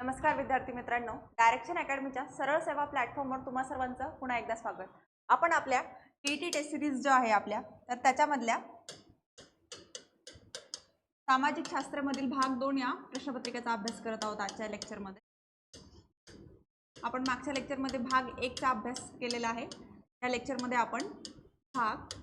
नमस्कार विद्यार्थी मित्रांनो, डायरेक्शन अकॅडमीच्या सरळ सेवा प्लॅटफॉर्मवर तुम्हा सर्वांचं पुन्हा एकदा स्वागत. आपण आपल्या टीईटी टेस्ट सिरीज जो आहे आपल्या तर त्याच्यामधल्या सामाजिक शास्त्रामधील भाग 2 या प्रश्नपत्रिकेचा अभ्यास करत आहोत. आजच्या लेक्चरमध्ये आपण मागच्या लेक्चरमध्ये भाग 1 चा अभ्यास केलेला आहे. या लेक्चरमध्ये आपण भाग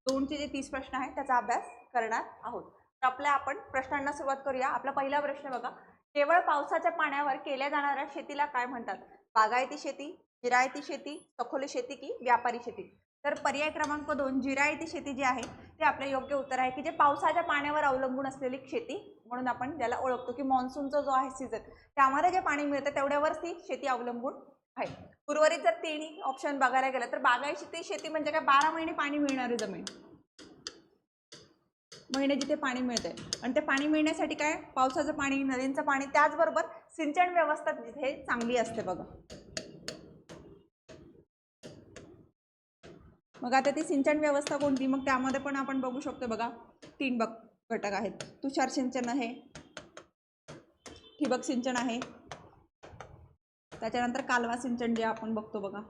2 चे जे 30 प्रश्न आहेत त्याचा अभ्यास करणार आहोत. तर आपण प्रश्नांना सुरुवात करूया. आपला पहिला प्रश्न बघा, केवळ पावसाच्या पाण्यावर केल्या जाणाऱ्या शेतीला काय म्हणतात? बागायती शेती, जिरायती शेती, सखोली शेती की व्यापारी शेती? तर पर्याय क्रमांक 2 जिरायती शेती जी आहे ते आपलं योग्य उत्तर आहे, की जे पावसाच्या पाण्यावर अवलंबून असलेली शेती म्हणून आपण ज्याला ओळखतो, की मान्सूनचा जो आहे सीझन त्यामध्ये जे पाणी मिळतं तेवढ्यावरच ती शेती अवलंबून आहे. उर्वरित जर तिन्ही ऑप्शन बघायला गेलं तर बागायती शेती म्हणजे काय, 12 महिने पाणी मिळणारी जमीन, महिने जिथे पाणी मिळते आणि ते पाणी मिळण्यासाठी काय, पावसाचं पाणी, नदींचं पाणी, त्याचबरोबर सिंचन व्यवस्था जिथे चांगली असते बघा. मग आता ती सिंचन व्यवस्था कोणती, मग त्यामध्ये पण आपण बघू शकतो बघा 3 घटक आहेत. तुषार सिंचन आहे, ठिबक सिंचन आहे, त्याच्यानंतर कालवा सिंचन जे आपण बघतो बघा.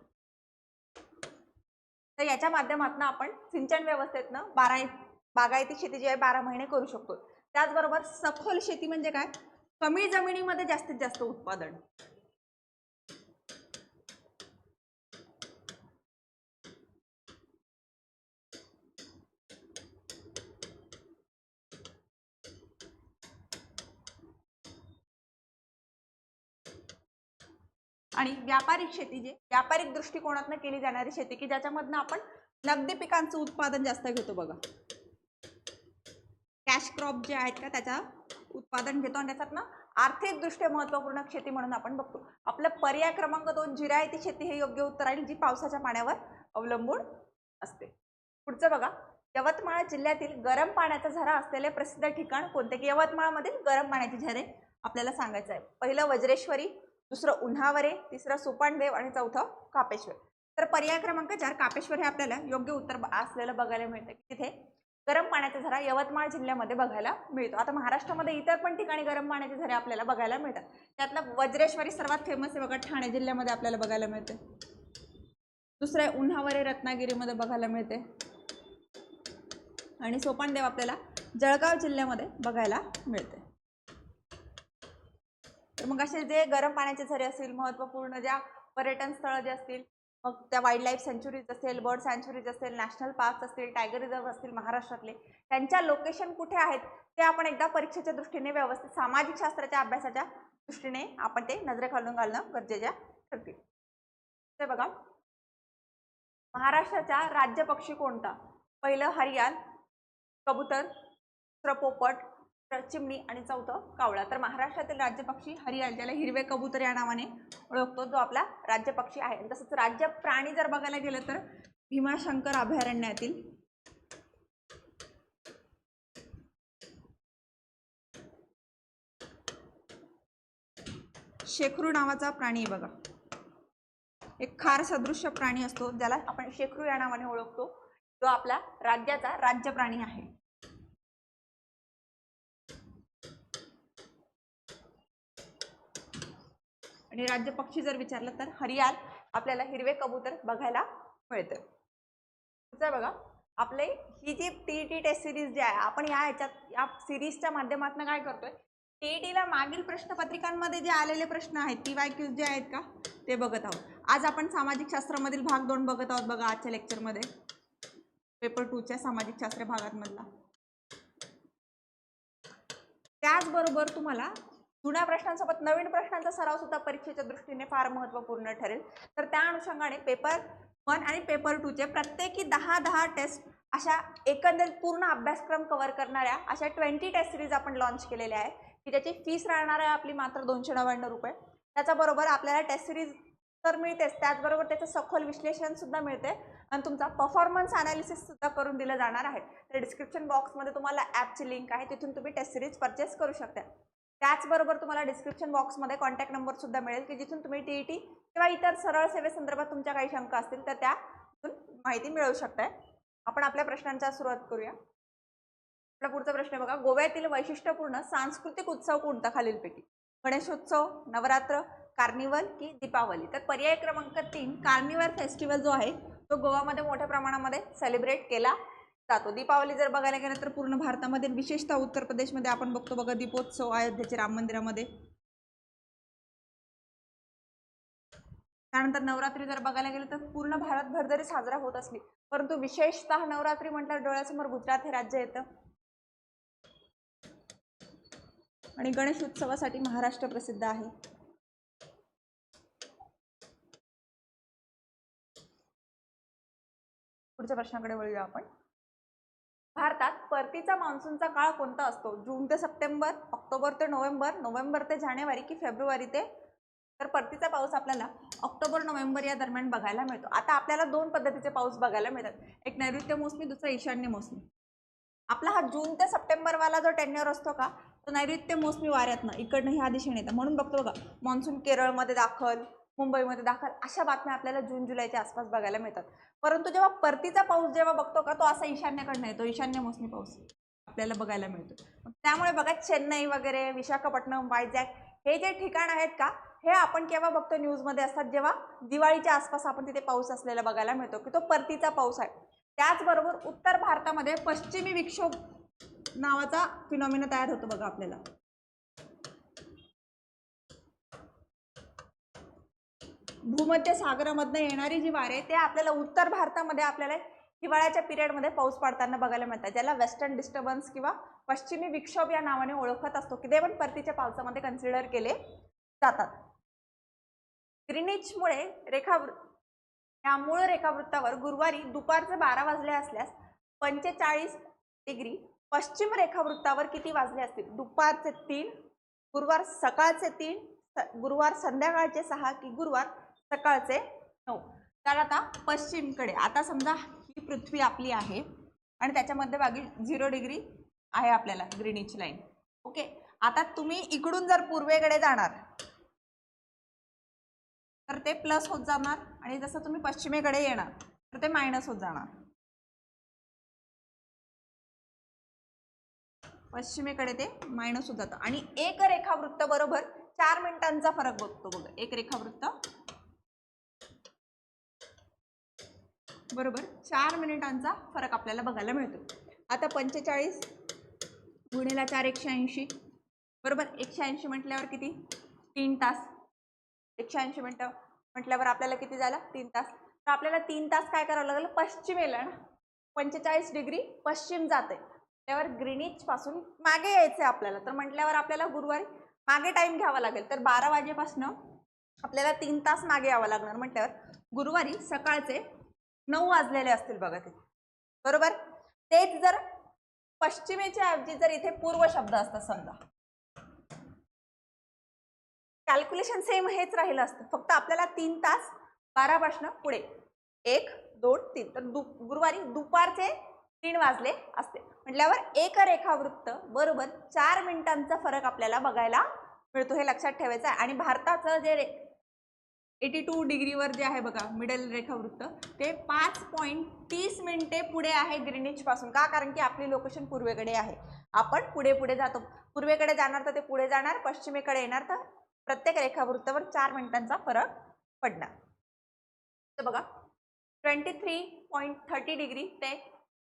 तर याच्या माध्यमातून आपण सिंचन व्यवस्थेतनं बागायती शेती जी आहे 12 महिने करू शकतो. त्याचबरोबर सखोल शेती म्हणजे काय, कमी जमिनीमध्ये जास्तीत जास्त उत्पादन. आणि व्यापारिक शेती जे व्यापारिक दृष्टिकोनातून केली जाणारी शेती, की ज्याच्यामधनं आपण नगदी पिकांचं उत्पादन जास्त घेतो बघा. कॅश क्रॉप जे आहेत का त्याचा उत्पादन घेतो आणि त्याच्यातनं आर्थिकदृष्ट्या महत्त्वपूर्ण शेती म्हणून आपण बघतो. आपलं पर्याय क्रमांक 2 जिरायती शेती हे योग्य उत्तर आहे, जी पावसाच्या पाण्यावर अवलंबून असते. पुढचं बघा, यवतमाळ जिल्ह्यातील गरम पाण्याचा झरा असलेले प्रसिद्ध ठिकाण कोणते? की यवतमाळमधील गरम पाण्याचे झरे आपल्याला सांगायचं आहे. पहिलं वज्रेश्वरी, दुसरं उन्हावरे, तिसरं सोपानदेव आणि चौथं कापेश्वर. तर पर्याय क्रमांक 4 कापेश्वर हे आपल्याला योग्य उत्तर असलेलं बघायला मिळतं, की तिथे गरम पाण्याचा झरा यवतमाळ जिल्ह्यामध्ये बघायला मिळतो. आता महाराष्ट्रामध्ये इतर पण ठिकाणी गरम पाण्याचे झरे आपल्याला बघायला मिळतात. त्यातलं वज्रेश्वरी सर्वात फेमस आहे बघा, ठाणे जिल्ह्यामध्ये आपल्याला बघायला मिळते. दुसरं आहे उन्हावरे, रत्नागिरीमध्ये बघायला मिळते आणि सोपानदेव आपल्याला जळगाव जिल्ह्यामध्ये बघायला मिळते. तर मग असे जे गरम पाण्याचे झरे असतील, महत्त्वपूर्ण ज्या पर्यटन स्थळं जे असतील, मग त्या वाईल्ड लाईफ सँच्युरीज असेल, बर्ड सँच्युरीज असेल, नॅशनल पार्क असतील, टायगर रिझर्व असतील महाराष्ट्रातले, त्यांच्या लोकेशन कुठे आहेत ते आपण एकदा परीक्षेच्या दृष्टीने व्यवस्थित सामाजिक शास्त्राच्या अभ्यासाच्या दृष्टीने आपण ते नजरेखालून घालणं गरजेचे ठरतील. ते बघा, महाराष्ट्राचा राज्य पक्षी कोणता? पहिलं हरियाल, कबूतर, दुसरं पोपट, चिमणी आणि चौथं कावळा. तर महाराष्ट्रातील राज्य पक्षी हरियाल, ज्याला हिरवे कबूतर या नावाने ओळखतो, जो आपला राज्य पक्षी आहे. तसंच राज्य प्राणी जर बघायला गेलं तर भीमाशंकर अभयारण्यातील शेखरू नावाचा प्राणी आहे बघा. एक खार सदृश्य प्राणी असतो ज्याला आपण शेखरू या नावाने ओळखतो, जो आपला राज्याचा राज्य प्राणी आहे. आणि राज्य पक्षी जर विचारलं तर हरियाल आपल्याला हिरवे कबूतर बघायला मिळते. पुढचं बघा, आपले ही जी टीईटी टेस्ट सिरीज जी आहे, आपण या सिरीजच्या माध्यमातून काय करतोय, टीईटीला मागील प्रश्नपत्रिकांमध्ये जे आलेले प्रश्न आहेत, PYQs जे आहेत का ते बघत आहोत. आज आपण सामाजिक शास्त्रामधील भाग 2 बघत आहोत बघा आजच्या लेक्चरमध्ये, पेपर 2 च्या सामाजिक शास्त्र भागांमधला. त्याचबरोबर तुम्हाला जुन्या प्रश्नांसोबत नवीन प्रश्नांचा सराव सुद्धा परीक्षेच्या दृष्टीने फार महत्त्वपूर्ण ठरेल. तर त्या अनुषंगाने पेपर 1 आणि पेपर 2 चे प्रत्येकी 10 टेस्ट अशा एकंदरीत पूर्ण अभ्यासक्रम कव्हर करणाऱ्या अशा 20 टेस्ट सिरीज आपण लॉन्च केलेल्या आहे, की त्याची फीस राहणार आहे आपली मात्र 299 रुपये. त्याच्याबरोबर आपल्याला टेस्ट सिरीज तर मिळतेच, त्याचबरोबर त्याचं सखोल विश्लेषण सुद्धा मिळते आणि तुमचा परफॉर्मन्स अनालिसिस सुद्धा करून दिलं जाणार आहे. तर डिस्क्रिप्शन बॉक्समध्ये तुम्हाला ॲपची लिंक आहे, तिथून तुम्ही टेस्ट सिरीज परचेस करू शकता. त्याचबरोबर तुम्हाला डिस्क्रिप्शन बॉक्समध्ये कॉन्टॅक्ट नंबर सुद्धा मिळेल, की जिथून तुम्ही टीईटी किंवा इतर सरळ सेवेसंदर्भात तुमच्या काही शंका असतील तर त्यातून माहिती मिळवू शकताय. आपण आपल्या प्रश्नांच्या सुरुवात करूया. आपला पुढचा प्रश्न बघा, गोव्यातील वैशिष्ट्यपूर्ण सांस्कृतिक उत्सव कोणता खालीलपैकी? गणेशोत्सव, नवरात्र, कार्निवल की दीपावली? तर पर्याय क्रमांक 3 कार्निवल फेस्टिवल जो आहे तो गोवामध्ये मोठ्या प्रमाणामध्ये सेलिब्रेट केला जातो. दीपावली जर बघायला गेलं तर पूर्ण भारतामध्ये, विशेषतः उत्तर प्रदेशमध्ये आपण बघतो बघा दीपोत्सव अयोध्येचे राम मंदिरामध्ये. त्यानंतर नवरात्री जर बघायला गेलं तर पूर्ण भारतभर जरी साजरा होत असली, परंतु विशेषतः नवरात्री म्हटल्यावर डोळ्यासमोर गुजरात हे राज्य येतं आणि गणेश उत्सवासाठी महाराष्ट्र प्रसिद्ध आहे. पुढच्या प्रश्नाकडे वळूया आपण. भारतात परतीचा मान्सूनचा काळ कोणता असतो? जून ते सप्टेंबर, ऑक्टोबर ते नोव्हेंबर, नोव्हेंबर ते जानेवारी की फेब्रुवारी ते? तर परतीचा पाऊस आपल्याला ऑक्टोबर नोव्हेंबर या दरम्यान बघायला मिळतो. आता आपल्याला दोन पद्धतीचे पाऊस बघायला मिळतात, एक नैऋत्य मोसमी, दुसरा ईशान्य मोसमी. आपला हा जून ते सप्टेंबर वाला जो टेन्युअर असतो का, तो नैऋत्य मोसमी वाऱ्यातनं इकडनं ह्या दिशेने येतं, म्हणून बघतो बघा मान्सून केरळमध्ये दाखल, मुंबईमध्ये दाखल, अशा बातम्या आपल्याला जून जुलैच्या आसपास बघायला मिळतात. परंतु जेव्हा परतीचा पाऊस जेव्हा बघतो का, तो असा ईशान्येकडनं येतो, ईशान्य मोसमी पाऊस आपल्याला बघायला मिळतो. त्यामुळे बघा चेन्नई वगैरे, विशाखापट्टणम, वायजॅक हे जे ठिकाण आहेत का, हे आपण केव्हा बघतो न्यूजमध्ये असतात, जेव्हा दिवाळीच्या आसपास आपण तिथे पाऊस असलेला बघायला मिळतो की तो परतीचा पाऊस आहे. त्याचबरोबर उत्तर भारतामध्ये पश्चिमी विक्षोभ नावाचा फिनॉमिना तयार होतो बघा आपल्याला. भूमध्य सागरामधनं येणारी जी वारे ते आपल्याला उत्तर भारतामध्ये आपल्याला हिवाळ्याच्या पिरियडमध्ये पाऊस पडताना बघायला मिळतात, ज्याला वेस्टर्न डिस्टर्बन्स किंवा पश्चिमी विक्षोभ या नावाने ओळखत असतो, की ते पण परतीच्या पावसामध्ये कन्सिडर केले जातात. ग्रीनिचमुळे या मूळ रेखावृत्तावर गुरुवारी दुपारचे 12 वाजले असल्यास 45 डिग्री पश्चिम रेखावृत्तावर किती वाजले असतील? दुपारचे 3, गुरुवार सकाळचे 3, गुरुवार संध्याकाळचे 6 की गुरुवार सकाळचे 9? तर आता पश्चिमकडे, आता समजा ही पृथ्वी आपली आहे आणि त्याच्या मध्यभागी 0 डिग्री आहे आपल्याला ग्रीनिच लाईन. ओके, आता तुम्ही इकडून जर पूर्वेकडे जाणार तर ते प्लस होत जाणार आणि जसं तुम्ही पश्चिमेकडे येणार तर ते मायनस होत जाणार. पश्चिमेकडे ते मायनस होत जातं आणि एक रेखावृत्त बरोबर 4 मिनिटांचा फरक बघतो बघा. एक रेखावृत्त बरोबर 4 मिनिटांचा फरक आपल्याला बघायला मिळतो. आता 45 गुणिले 4 180 बरोबर. 180 म्हटल्यावर किती? 3 तास. 180 मिनिटं म्हटल्यावर आपल्याला किती झालं? 3 तास. तर आपल्याला 3 तास काय करावं लागेल? पश्चिमेला ना 45 डिग्री पश्चिम जाते त्यावर ग्रीनिच पासून मागे यायचं आपल्याला. तर म्हटल्यावर आपल्याला गुरुवारी मागे टाइम घ्यावा लागेल. तर 12 वाजेपासून आपल्याला 3 तास मागे यावं लागणार. म्हटल्यावर गुरुवारी सकाळचे 9 वाजलेले असतील बघा ते बरोबर. तेच जर पश्चिमेच्या ऐवजी जर इथे पूर्व शब्द असता समजा, कॅल्क्युलेशन सेम हेच राहिलं असतं, फक्त आपल्याला 3 तास 12 पासून पुढे 1 2 3 तर गुरुवारी दुपारचे 3 वाजले असते. म्हटल्यावर एक रेखावृत्त बरोबर 4 मिनिटांचा फरक आपल्याला बघायला मिळतो. हे लक्षात ठेवायचं आहे. आणि भारताचं जे 82 डिग्रीवर जे आहे बघा मिडल रेखावृत्त ते 5.30 मिनिटे पुढे आहे ग्रीनिच पासून. का? कारण की आपली लोकेशन पूर्वेकडे आहे. आपण पुढे पुढे जातो. पूर्वेकडे जाणार तर ते पुढे जाणार, पश्चिमेकडे येणार तर प्रत्येक रेखावृत्तावर 4 मिनिटांचा फरक पडणार. तर बघा 23.30 डिग्री ते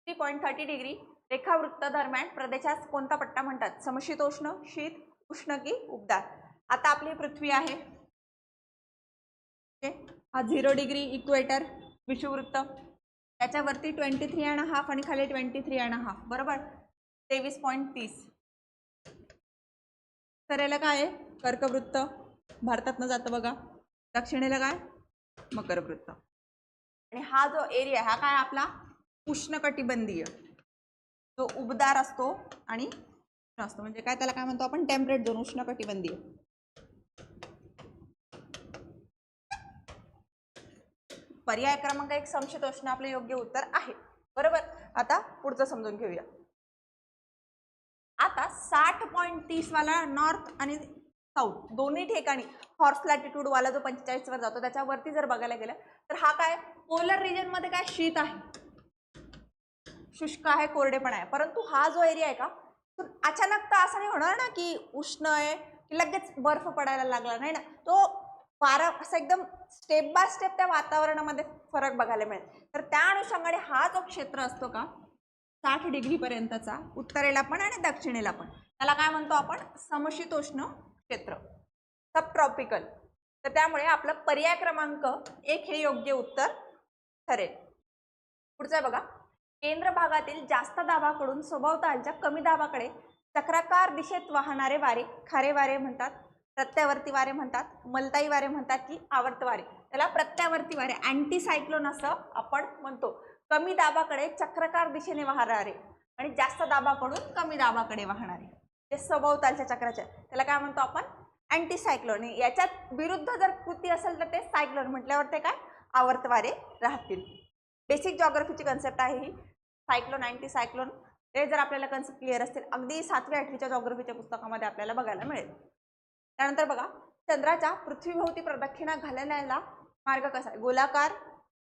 3.30 डिग्री रेखावृत्त दरम्यान प्रदेशास कोणता पट्टा म्हणतात? समशीतोष्ण, शीत, उष्ण की उबदार? आता आपली पृथ्वी आहे, हा 0 डिग्री इक्वेटर विषुववृत्त, त्याच्यावरती 23.5 आणि खाली 23.5 बरोबर 23.30. उत्तरेला काय आहे? कर्कवृत्त भारतातनं जातं बघा. दक्षिणेला काय? मकरवृत्त. आणि हा जो एरिया हा काय आपला उष्णकटिबंधीय, जो उबदार असतो आणि असतो म्हणजे काय त्याला काय म्हणतो आपण? टेम्परेट झोन, उष्णकटिबंधीय. पर्याय क्रमांक 1 समशीतोष्ण आपले योग्य उत्तर आहे बरोबर. आता पुढचं समजून घेऊया. आता 60.30 वाला नॉर्थ आणि साऊथ दोन्ही ठिकाणी हॉर्स लॅटिट्यूड वाला जो 45 वर जातो त्याच्यावरती जर बघायला गेलं तर हा काय पोलर रिजन मध्ये काय शीत आहे, शुष्क आहे, कोरडेपणा आहे. परंतु हा जो एरिया आहे का अचानक तर असं नाही होणार ना की उष्ण आहे की लगेच बर्फ पडायला लागला नाही ना, तो वारा असा एकदम स्टेप बाय स्टेप त्या वातावरणामध्ये फरक बघायला मिळेल. तर त्या अनुषंगाने हा जो क्षेत्र असतो का 60 डिग्री पर्यंतचा, उत्तरेला पण आणि दक्षिणेला पण, त्याला काय म्हणतो आपण, समशीतोष्ण क्षेत्र, सब ट्रॉपिकल. तर त्यामुळे आपलं पर्याय क्रमांक 1 हे योग्य उत्तर ठरेल. पुढचं बघा, केंद्र भागातील जास्त दाबाकडून सभोवतालच्या कमी दाबाकडे चक्राकार दिशेत वाहणारे वारे खारे वारे म्हणतात, प्रत्यावर्ती वारे म्हणतात, मलताई वारे म्हणतात की आवर्त वारे. त्याला प्रत्यावर्ती वारे, अँटी सायक्लोन असं आपण म्हणतो. कमी दाबाकडे चक्राकार दिशेने वाहणारे आणि जास्त दाबाकडून कमी दाबाकडे वाहणारे, जे सभोवतालच्या चक्राच्या, त्याला काय म्हणतो आपण, अँटी सायक्लोन. याच्यात विरुद्ध जर कृती असेल तर ते सायक्लोन म्हटल्यावर ते काय, आवर्त वारे राहतील. बेसिक जॉग्राफीची कन्सेप्ट आहे ही, सायक्लोन, अँटी सायक्लोन. ते जर आपल्याला कन्सेप्ट क्लिअर असतील, अगदी 7वी 8वीच्या जॉग्राफीच्या पुस्तकामध्ये आपल्याला बघायला मिळेल. त्यानंतर बघा, चंद्राच्या पृथ्वीभोवती प्रदक्षिणा घालण्याला मार्ग कसा आहे, गोलाकार,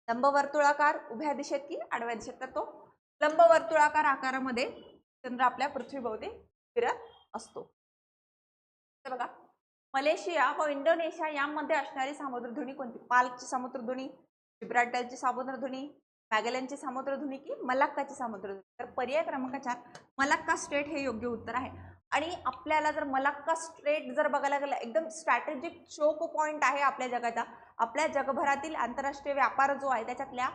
लंबवर्तुळाकार, उभ्या दिशेत की आडव्या दिशेत. तर तो लंबवर्तुळाकार आकारामध्ये चंद्र आपल्या पृथ्वीभोवती फिरत असतो. तर बघा, मलेशिया व इंडोनेशिया यामध्ये असणारी सामुद्रधुनी कोणती, पाल्कची सामुद्रधुनी, जिब्राल्टरची सामुद्रधुनी, मॅगेलनची सामुद्रधुनी की मलाक्काची सामुद्रधुनी. तर पर्याय क्रमांक 4 मलाक्का स्ट्रेट हे योग्य उत्तर आहे. आणि आपल्याला जर मलाक्का स्ट्रेट जर बघायला गेलं, एकदम स्ट्रॅटेजिक चोक पॉइंट आहे आपल्या जगाचा. आपल्या जगभरातील आंतरराष्ट्रीय व्यापार जो आहे त्याच्यातल्या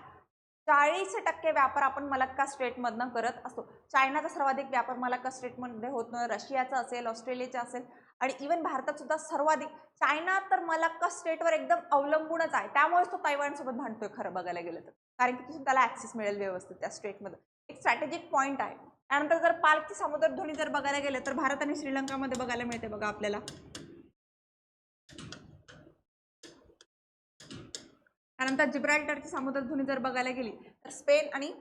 40% व्यापार आपण मलाक्का स्ट्रेटमधनं करत असतो. चायनाचा सर्वाधिक व्यापार मलाक्का स्ट्रेटमध्ये होतो, रशियाचा असेल, ऑस्ट्रेलियाचा असेल आणि इवन भारतात सुद्धा सर्वाधिक. चायना तर मलाक्का स्ट्रेटवर एकदम अवलंबूनच आहे, त्यामुळेच तो तायवानसोबत भांडतोय खरं बघायला गेलं तर, कारण की तिथून त्याला ऍक्सेस मिळेल व्यवस्थित त्या स्ट्रेटमध्ये. एक स्ट्रॅटेजिक पॉइंट आहे. त्यानंतर जर पाल्कची सामुद्रधुनी जर बघायला गेलं तर भारत आणि श्रीलंकामध्ये बघायला मिळते बघा आपल्याला. त्यानंतर जिब्राल्टरची सामुद्रधुनी जर बघायला गेली तर स्पेन आणि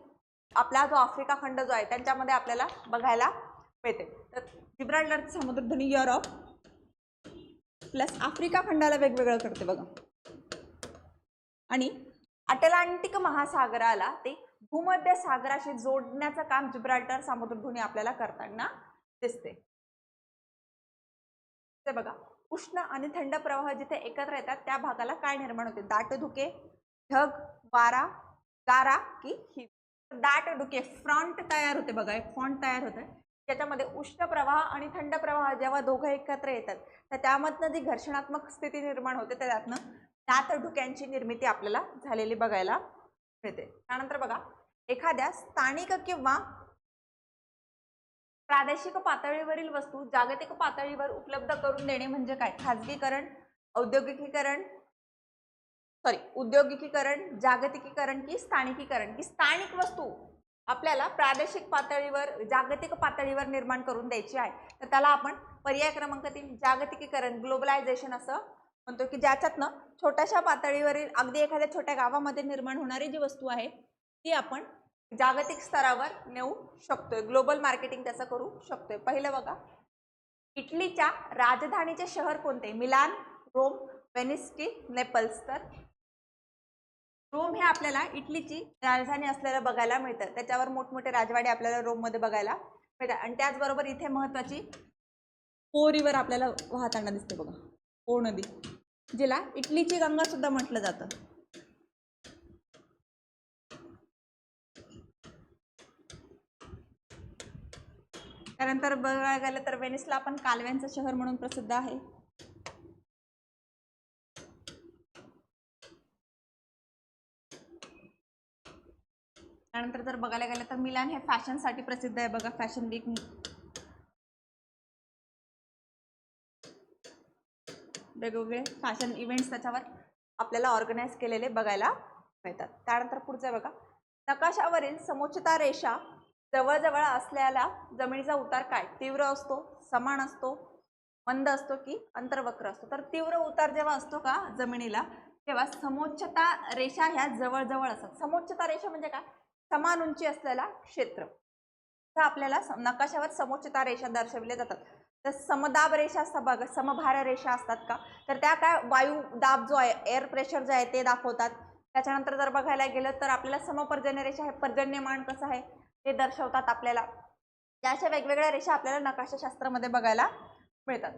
आपला जो आफ्रिका खंड जो आहे त्यांच्यामध्ये आपल्याला बघायला मिळते. तर जिब्राल्टरची सामुद्रधुनी युरोप प्लस आफ्रिका खंडाला वेगवेगळं करते बघा. आणि अटलांटिक महासागराला ते भूमध्य सागराशी जोडण्याचं काम जिब्राल्टर सामुद्रधुनी आपल्याला करताना दिसते. ते बघा, उष्ण आणि थंड प्रवाह जिथे एकत्र येतात त्या भागाला काय निर्माण होते, दाट धुके, ढग, वारा, गारा की हिम. दाट धुके, फ्रंट तयार होते बघा, एक फ्रंट तयार होते, त्याच्यामध्ये उष्ण प्रवाह आणि थंड प्रवाह जेव्हा दोघं एकत्र येतात तर त्यामधनं जी घर्षणात्मक स्थिती निर्माण होते त्यातनं दाट धुक्यांची निर्मिती आपल्याला झालेली बघायला मिळते. त्यानंतर बघा, एखाद्या स्थानिक किंवा प्रादेशिक पातळीवरील वस्तू जागतिक पातळीवर उपलब्ध करून देणे म्हणजे काय, खाजगीकरण, उद्योगिकीकरण, जागतिकीकरण की स्थानिकीकरण. की स्थानिक वस्तू आपल्याला प्रादेशिक पातळीवर जागतिक पातळीवर निर्माण करून द्यायची आहे, तर त्याला आपण पर्याय क्रमांक 3 जागतिकीकरण, ग्लोबलायझेशन असं म्हणतो. की ज्याच्यातनं छोट्याशा पातळीवरील अगदी एखाद्या छोट्या गावामध्ये निर्माण होणारी जी वस्तू आहे ती आपण जागतिक स्तरावर नेऊ शकतोय, ग्लोबल मार्केटिंग त्याचं करू शकतोय. पहिलं बघा, इटलीच्या राजधानीचे शहर कोणते, मिलान, रोम, वेनिस की नेपल्स. तर रोम हे आपल्याला इटलीची राजधानी असलेलं बघायला मिळतं, त्याच्यावर मोठमोठे राजवाडे आपल्याला रोम मध्ये बघायला मिळतात. आणि त्याचबरोबर इथे महत्वाची पो रिव्हर आपल्याला वाहताना दिसते बघा, पो नदी, जिला इटलीची गंगा सुद्धा म्हटलं जातं. त्यानंतर बघायला गेलं तर वेनिसला आपण कालव्यांचं शहर म्हणून प्रसिद्ध आहे. त्यानंतर जर बघायला गेलं तर मिलान हे फॅशनसाठी प्रसिद्ध आहे बघा, फॅशन वीक. वेगवेगळे फॅशन इव्हेंट्स त्याच्यावर आपल्याला ऑर्गनाईज केलेले बघायला मिळतात. त्यानंतर पुढचं बघा, नकाशावरील समोच्चता रेषा जवळजवळ असलेला जमिनीचा उतार काय, तीव्र असतो, समान असतो, मंद असतो की अंतर्वक्र असतो. तर तीव्र उतार जेव्हा असतो का जमिनीला तेव्हा समोच्चता रेषा ह्या जवळजवळ असतात. समोच्चता रेषा म्हणजे काय, समान उंची असलेला क्षेत्र. तर आपल्याला नकाशावर समोच्चता रेषा दर्शविल्या जातात. तर समदाब रेषा असतात बघा, समभार रेषा असतात का, तर त्या काय वायू दाब जो आहे, एअर प्रेशर जे आहे ते दाखवतात. त्याच्यानंतर जर बघायला गेलं तर आपल्याला समपर्जन्य रेषा हे पर्जन्यमान कसं आहे ते दर्शवतात आपल्याला. या अशा वेगवेगळ्या रेषा आपल्याला नकाशाशास्त्रामध्ये बघायला मिळतात.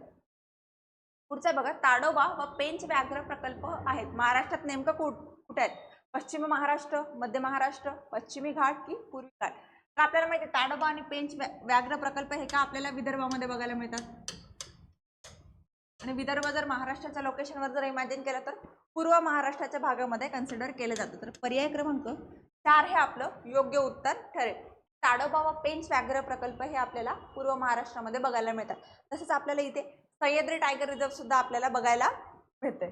पुढचा बघा, ताडोबा व पेंच व्याघ्र प्रकल्प आहेत महाराष्ट्रात नेमकं कुठे आहेत? पश्चिम महाराष्ट्र, मध्य महाराष्ट्र, पश्चिमी घाट की पूर्वी घाट? तर आपल्याला माहिती आहे ताडोबा आणि पेंच व्याघ्र प्रकल्प हे का आपल्याला विदर्भामध्ये बघायला मिळतात. आणि विदर्भ जर महाराष्ट्राच्या लोकेशनवर जर इमॅजिन केलं तर पूर्व महाराष्ट्राच्या भागामध्ये कन्सिडर केलं जातं. तर पर्याय क्रमांक 4 हे आपलं योग्य उत्तर ठरेल. ताडोबा व पेंच व्याघ्र प्रकल्प हे आपल्याला पूर्व महाराष्ट्रामध्ये बघायला मिळतात. तसेच आपल्याला इथे सह्याद्री टायगर रिझर्व सुद्धा आपल्याला बघायला मिळते.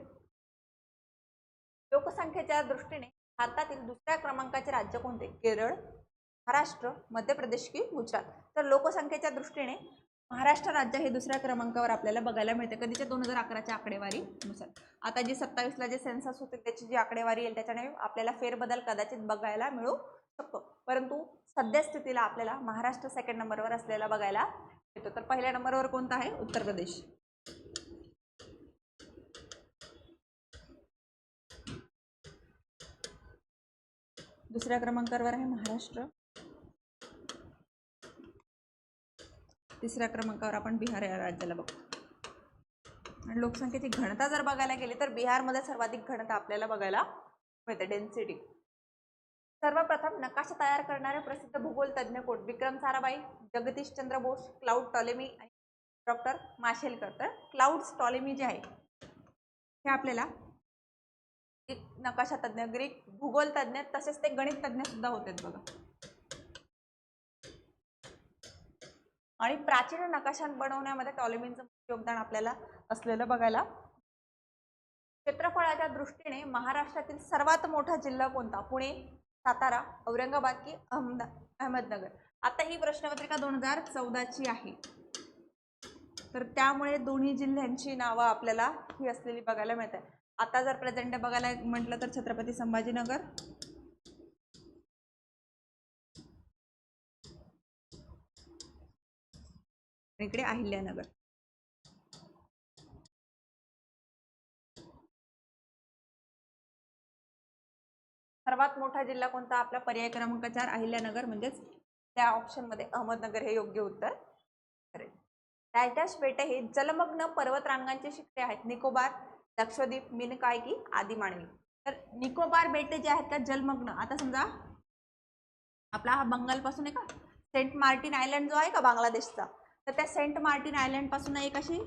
लोकसंख्येच्या दृष्टीने भारतातील दुसऱ्या क्रमांकाचे राज्य कोणते? केरळ, महाराष्ट्र, मध्य प्रदेश की गुजरात? तर लोकसंख्येच्या दृष्टीने महाराष्ट्र राज्य हे दुसऱ्या क्रमांकावर आपल्याला बघायला मिळते. कधीच्या 2011च्या आकडेवारीनुसार. आता जी 27ला जे सेन्सस होते त्याची जी आकडेवारी येईल त्याच्याने आपल्याला फेरबदल कदाचित बघायला मिळू शकतो. परंतु सद्यस्थितीला आपल्याला महाराष्ट्र सेकंड नंबरवर असलेला बघायला मिळतो. तर पहिल्या नंबरवर कोणता आहे? उत्तर प्रदेश. दुसऱ्या क्रमांकावर आहे महाराष्ट्र. तिसऱ्या क्रमांकावर आपण बिहार या राज्याला बघतो. आणि लोकसंख्येची घनता जर बघायला गेली तर बिहारमध्ये सर्वाधिक घनता आपल्याला बघायला मिळते, डेन्सिटी. सर्वप्रथम नकाशा तयार करणारे प्रसिद्ध भूगोल तज्ज्ञ कोण? विक्रम साराभाई, जगदीश चंद्र बोस, क्लाउड टॉलेमी आणि डॉक्टर माशेलकर. तर क्लाउड टॉलेमी जे आहे हे आपल्याला एक नकाशा तज्ज्ञ, ग्रीक भूगोल तज्ज्ञ, तसेच ते गणित तज्ज्ञ सुद्धा होते बघा. आणि प्राचीन नकाशा बनवण्यामध्ये टॉलेमींचं योगदान आपल्याला असलेलं बघायला. क्षेत्रफळाच्या दृष्टीने महाराष्ट्रातील सर्वात मोठा जिल्हा कोणता? पुणे, सातारा, औरंगाबाद की अहमदनगर? आता ही प्रश्नपत्रिका 2014ची आहे. तर त्यामुळे दोन्ही जिल्ह्यांची नावं आपल्याला ही असलेली बघायला मिळतात. आता जर प्रेझेंट बघायला म्हटलं तर छत्रपती संभाजीनगर, इकडे अहिल्यानगर. सर्वात मोठा जिल्हा कोणता? आपला पर्याय क्रमांक 4 अहिल्यानगर, म्हणजेच त्या ऑप्शन मध्ये अहमदनगर हे योग्य उत्तर ठरेल. डॅश बेटे हे जलमग्न पर्वतरांगांचे शिखरे आहेत? निकोबार, लक्षद्वीप, मिनकाय की आदी मानवी? तर निकोबार बेटे जे आहेत का जलमग्न, आता समजा आपला हा बंगाल पासून आहे का सेंट मार्टिन आयलंड जो आहे का बांगलादेशचा, तर त्या सेंट मार्टिन आयलंड पासून एक अशी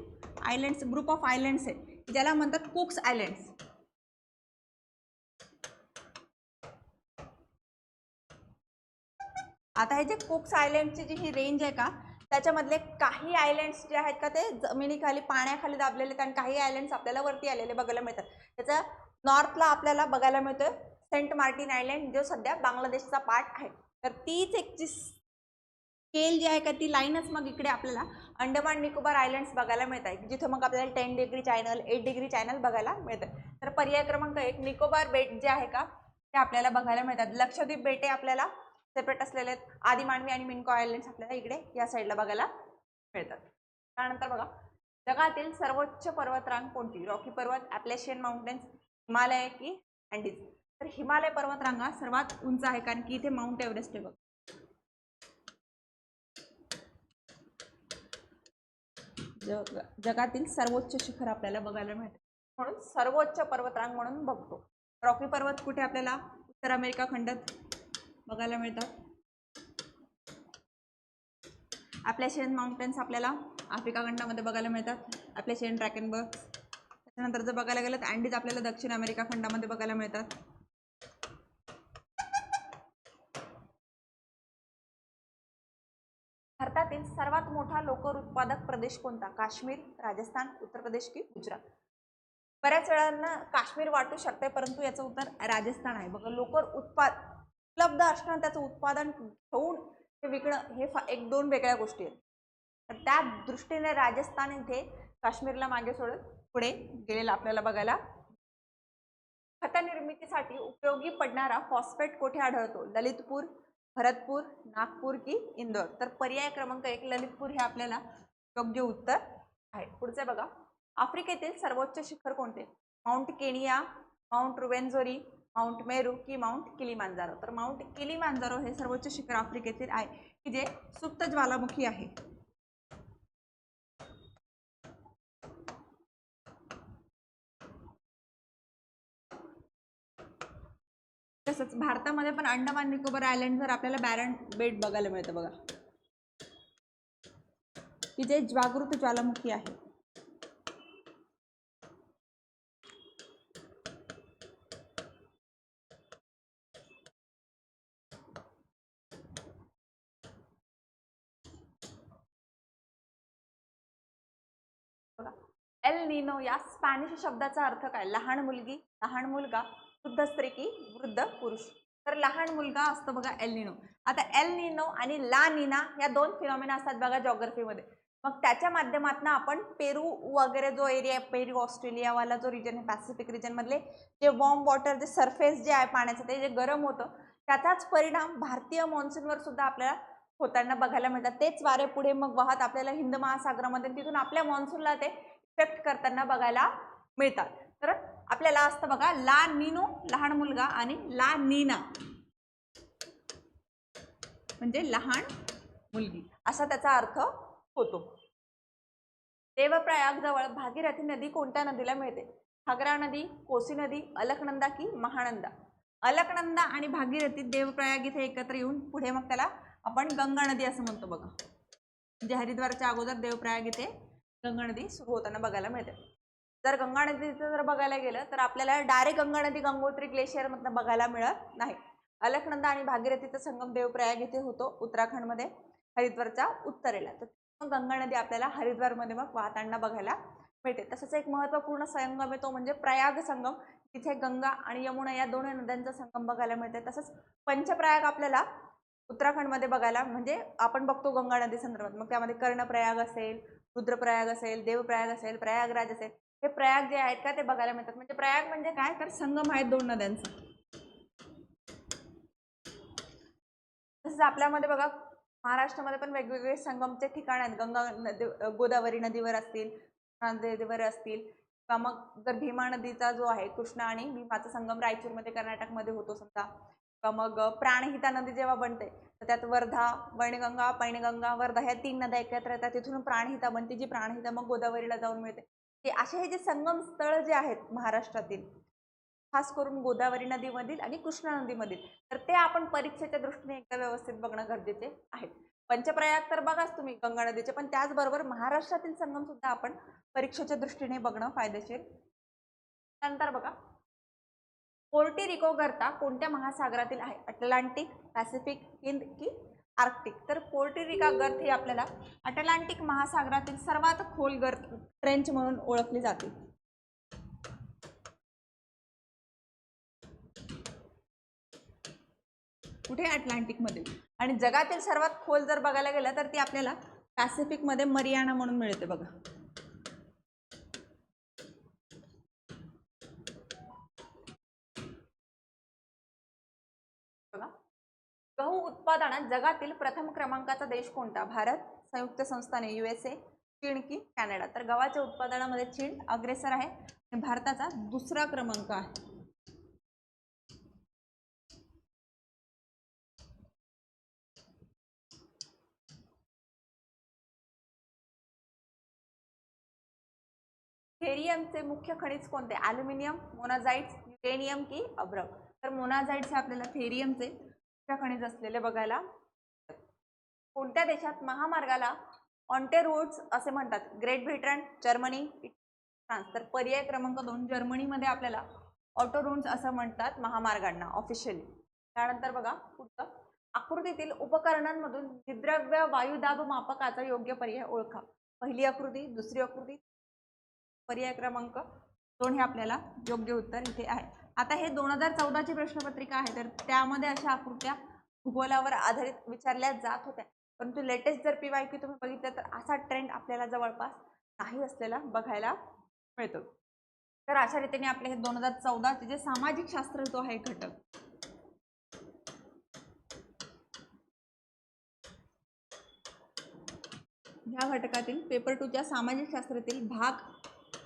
आयलंड्स, ग्रुप ऑफ आयलंड्स आहे ज्याला म्हणतात कुक्स आयलंड्स. आता हे जे कुक्स आयलंडची जी ही रेंज आहे का त्याच्यामधले काही आयलंड्स जे आहेत का ते जमिनीखाली पाण्याखाली दाबलेले आहेत आणि काही आयलंड्स आपल्याला वरती आलेले बघायला मिळतात. त्याचा नॉर्थला आपल्याला बघायला मिळतोय सेंट मार्टिन आयलंड जो सध्या बांगलादेशचा पार्ट आहे. तर तीच एक जी स्केल जी आहे का ती लाईनच मग इकडे आपल्याला अंडमान निकोबार आयलंड्स बघायला मिळत आहे जिथे मग आपल्याला 10 डिग्री चॅनल 8 डिग्री चॅनल बघायला मिळतं. तर पर्याय क्रमांक 1 निकोबार बेट जे आहे का ते आपल्याला बघायला मिळतात. लक्षद्वीप बेटे आपल्याला सेपरेट असलेले आहेत. आदी मानवी आणि मिनकॉय आयलंड्स आपल्याला इकडे या साईडला बघायला मिळतात. त्यानंतर बघा जगातील सर्वोच्च पर्वतरांग कोणती? रॉकी पर्वत, ॲप्लेशियन माउंटेन्स, हिमालय की अँडीज? तर हिमालय पर्वतरांगा सर्वात उंच आहे कारण की इथे माउंट एव्हरेस्ट आहे बघ. जगातील सर्वोच्च शिखर आपल्याला बघायला मिळते म्हणून सर्वोच्च पर्वतरांग म्हणून बघतो. रॉकी पर्वत कुठे आपल्याला उत्तर अमेरिका खंडात बघायला मिळतात. ॲप्लेशियन माउंटेन्स आपल्याला आफ्रिका खंडामध्ये बघायला मिळतात. ॲप्लेशियन ड्रॅकेनबर्ग. त्यानंतर जर बघायला गेलं तर अँडीज आपल्याला दक्षिण अमेरिका खंडामध्ये बघायला मिळतात. भारतातील सर्वात मोठा लोकर उत्पादक प्रदेश कोणता? काश्मीर, राजस्थान, उत्तर प्रदेश की गुजरात? बऱ्याच वेळांना काश्मीर वाटू शकते परंतु याचं उत्तर राजस्थान आहे. बघा लोकर उपलब्ध असणं त्याचं उत्पादन होऊन ते विकणं हे एक दोन वेगळ्या गोष्टी आहेत. तर त्या दृष्टीने राजस्थान इथे काश्मीरला मागे सोडून पुढे गेलेला आपल्याला बघायला. खत निर्मितीसाठी उपयोगी पडणारा फॉस्फेट कुठे आढळतो? ललितपूर, भरतपूर, नागपूर की इंदोर? तर पर्याय क्रमांक 1 ललितपूर हे आपल्याला योग्य उत्तर आहे. पुढचे बघा आफ्रिकेतील सर्वोच्च शिखर कोणते? Mount Kenya, Mount Ruwenzori, Mount Meru की माउंट किलीमांजारो? तर माउंट किलीमांजारो हे सर्वोच्च शिखर आफ्रिकेतील आहे की जे सुप्त ज्वालामुखी आहे. तसंच भारतामध्ये पण अंदमान निकोबार आयलंडवर आपल्याला बॅरन बेट बघायला मिळतं बघा, की जे जागृत ज्वालामुखी आहे. एल निनो या स्पॅनिश शब्दाचा अर्थ काय? लहान मुलगी, लहान मुलगा, वृद्ध स्त्री की वृद्ध पुरुष? तर लहान मुलगा असतो बघा एल निनो. आता एल निनो आणि ला निना या दोन फिनॉमिना असतात बघा जॉग्राफीमध्ये. मग त्याच्या माध्यमातून आपण पेरू वगैरे जो एरिया आहे, पेरू ऑस्ट्रेलियावाला जो रिजन आहे, पॅसिफिक रिजन मधले जे वॉर्म वॉटर, जे सरफेस जे आहे पाण्याचं ते जे गरम होतं, त्याचाच परिणाम भारतीय मॉन्सूनवर सुद्धा आपल्याला होताना बघायला मिळतात. तेच वारे पुढे मग वाहत आपल्याला हिंद महासागरामध्ये, तिथून आपल्या मॉन्सूनला ते इफेक्ट करताना बघायला मिळतात. तर आपल्याला असतं बघा ला निनो लहान मुलगा आणि ला नीना म्हणजे लहान मुलगी असा त्याचा अर्थ होतो. देवप्रयाग जवळ भागीरथी नदी कोणत्या नदीला मिळते? घाघरा नदी, कोसी नदी, अलकनंदा की महानंदा? अलकनंदा आणि भागीरथी देवप्रयाग इथे एकत्र येऊन पुढे मग त्याला आपण गंगा नदी असं म्हणतो बघा. म्हणजे हरिद्वारच्या अगोदर देवप्रयाग इथे गंगा नदी सुरू होताना बघायला मिळते. जर गंगा नदीचं जर बघायला गेलं तर आपल्याला डायरेक्ट गंगा नदी गंगोत्री ग्लेशियर मधनं बघायला मिळत नाही. अलकनंदा आणि भागीरथीचा संगम देवप्रयाग इथे होतो उत्तराखंडमध्ये, हरिद्वारच्या उत्तरेला. तर गंगा नदी आपल्याला हरिद्वारमध्ये मग वाहताना बघायला मिळते. तसंच एक महत्त्वपूर्ण संगम आहे तो म्हणजे प्रयाग संगम. तिथे गंगा आणि यमुना या दोन नद्यांचा संगम बघायला मिळते. तसंच पंचप्रयाग आपल्याला उत्तराखंडमध्ये बघायला म्हणजे आपण बघतो गंगा नदी संदर्भात, मग त्यामध्ये कर्णप्रयाग असेल, रुद्रप्रयाग असेल, देवप्रयाग असेल, प्रयागराज असेल, हे प्रयाग जे आहेत का ते बघायला मिळतात. म्हणजे प्रयाग म्हणजे काय तर संगम आहेत दोन नद्यांचा. तसंच आपल्यामध्ये बघा महाराष्ट्रामध्ये पण वेगवेगळे संगमचे ठिकाण आहेत. गंगा नदी, गोदावरी नदीवर असतील, नदीवर असतील, किंवा मग जर भीमा नदीचा जो आहे कृष्णा आणि भीमाचा संगम रायचूरमध्ये कर्नाटकमध्ये होतो समजा, किंवा मग प्राणहिता नदी जेव्हा बनते तर त्यात वर्धा, वैनगंगा, पैनगंगा, वर्धा ह्या तीन नद्या एकत्र येतात, तिथून प्राणहिता बनते, जी प्राणहिता मग गोदावरीला जाऊन मिळते. ते असे हे जे संगम स्थळ जे आहेत महाराष्ट्रातील, खास करून गोदावरी नदीमधील आणि कृष्णा नदीमधील, तर ते आपण परीक्षेच्या दृष्टीने एकदा व्यवस्थित बघणं गरजेचे आहे. पंचप्रयाग तर बघाच तुम्ही गंगा नदीचे, पण त्याचबरोबर महाराष्ट्रातील संगम सुद्धा आपण परीक्षेच्या दृष्टीने बघणं फायदेशीर. नंतर बघा पोर्टिरिको गर्ता कोणत्या महासागरातील आहे? अटलांटिक, पॅसिफिक, हिंद की आर्क्टिक? तर पोर्टिरिका गर्त ही आपल्याला अटलांटिक महासागरातील सर्वात खोल गर्त ट्रेंच म्हणून ओळखली जाते. कुठे? अटलांटिक मध्ये. आणि जगातील सर्वात खोल जर बघायला गेलं तर ती आपल्याला पॅसिफिक मध्ये मरियाना म्हणून मिळते बघा. गहू उत्पादनात जगातील प्रथम क्रमांकाचा देश कोणता? भारत, संयुक्त संस्थाने, USA, चीन की कॅनडा? तर गव्हाच्या उत्पादनामध्ये चीन अग्रेसर आहे आणि भारताचा दुसरा क्रमांक आहे. थेरियमचे मुख्य खनिज कोणते? ॲल्युमिनियम, मोनाझाइट्स, युरेनियम की अभ्रक? तर मोनाझाइट्स हे आपल्याला थेरियमचे मुख्य खनिज असलेले बघायला. कोणत्या देशात महामार्गाला ऑन्टे रोड्स असे म्हणतात? Great Britain, Germany, France? तर पर्याय क्रमांक 2 जर्मनीमध्ये आपल्याला ऑटो रोड्स असं म्हणतात महामार्गांना ऑफिशियली. त्यानंतर बघा पुढचं, आकृतीतील उपकरणांमधून विद्रव्य वायुदाब मापकाचा योग्य पर्याय ओळखा. पहिली आकृती, दुसरी आकृती, पर्याय क्रमांक 2 हे आपल्याला योग्य उत्तर इथे आहे. आता हे 2014ची प्रश्नपत्रिका आहे, तर त्यामध्ये अशा आकृत्या भूगोलावर आधारित विचारल्या जात होत्या. परंतु लेटेस्ट जर PYQ तुम्ही बघितलं तर असा ट्रेंड आपल्याला जवळपास नाही असलेला बघायला मिळतो. तर अशा रीतीने आपले हे 2014चे जे सामाजिक शास्त्र जो आहे घटक, ह्या घटकातील पेपर 2च्या सामाजिक शास्त्रातील भाग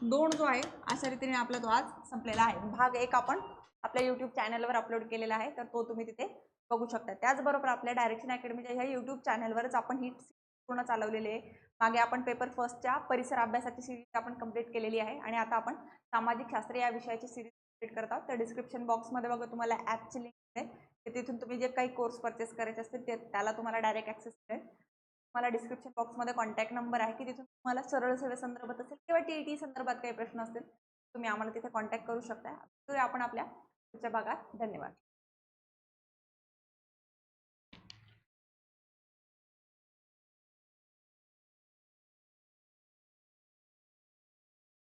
2 जो आहे अशा रीतीने आपला तो आज संपलेला आहे. भाग 1 आपण आपल्या YouTube चॅनलवर अपलोड केलेला आहे, तर तो तुम्ही तिथे बघू शकता. त्याचबरोबर आपल्या डायरेक्शन अकॅडमीच्या ह्या YouTube चॅनलवरच आपण ही पूर्ण चालवलेली आहे. मागे आपण पेपर फर्स्टच्या परिसर अभ्यासाची सिरीज आपण कंप्लीट केलेली आहे आणि आता आपण सामाजिक शास्त्र या विषयाची सिरीज कंप्लीट करत आहोत. तर डिस्क्रिप्शन बॉक्समध्ये बघा तुम्हाला ॲपची लिंक आहे, ते तिथून तुम्ही जे काही कोर्स परचेस करायचे असतील त्याला तुम्हाला डायरेक्ट ॲक्सेस मिळेल. तुम्हाला डिस्क्रिप्शन बॉक्समध्ये कॉन्टॅक्ट नंबर आहे की तिथून तुम्हाला सरळ सेवेसंदर्भात असेल किंवा TET संदर्भात काही प्रश्न असतील तुम्ही आम्हाला तिथे कॉन्टॅक्ट करू शकता. आपण आपल्या पुढच्या भागात. धन्यवाद.